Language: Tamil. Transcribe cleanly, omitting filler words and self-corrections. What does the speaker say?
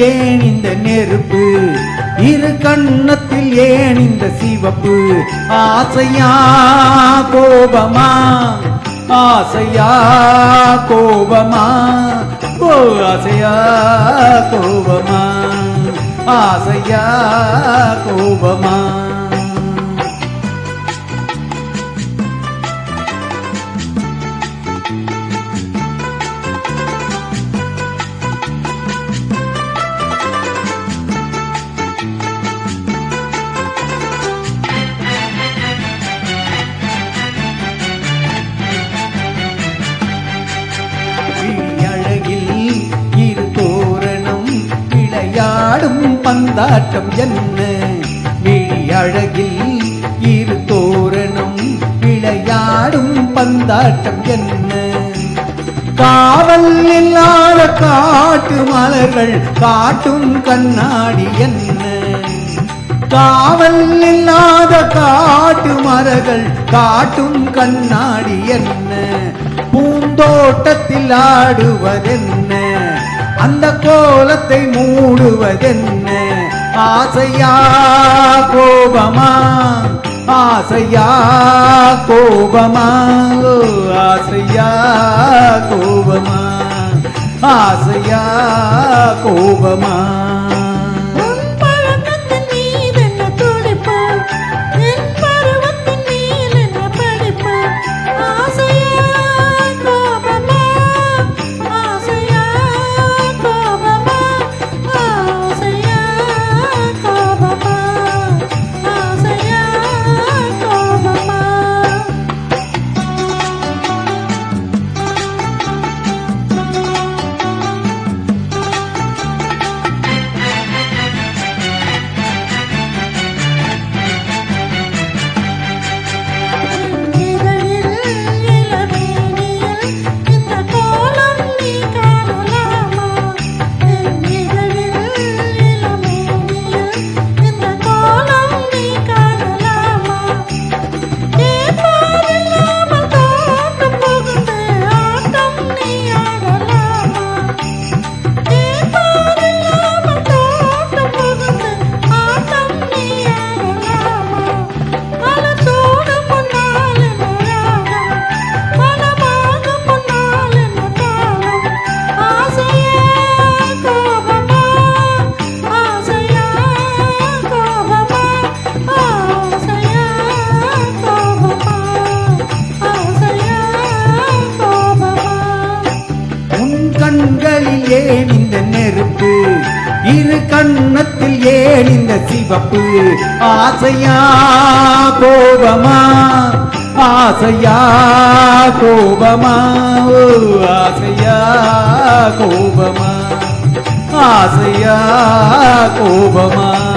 ஏன் இந்த நெருப்பு இரு கண்ணத்தில் ஏன் இந்த சிவப்பு ஆசையா கோபமா ஆசையா கோபமா ஓ ஆசையா கோபமா ஆசையா கோபமா இரு தோரணம் விளையாடும் பந்தாட்டம் என்ன விழி அழகில் இரு தோரணம் விளையாடும் பந்தாட்டம் என்ன காவல் இல்லாத காட்டு மலர்கள் காட்டும் கண்ணாடி என்ன காவல் இல்லாத காட்டு மரங்கள் காட்டும் கண்ணாடி என்ன பூந்தோட்டத்தில் ஆடுவதென்ன அந்த கோலத்தை மூடுவதென்ன ஆசையா கோபமா ஆசையா கோபமா ஆசையா கோபமா ஆசையா கோபமா கண்களில் ஏன் இந்த நெருப்பு இரு கண்ணத்தில் ஏன் இந்த சிவப்பு ஆசையா கோபமா ஆசையா கோபமா ஆசையா கோபமா ஆசையா கோபமா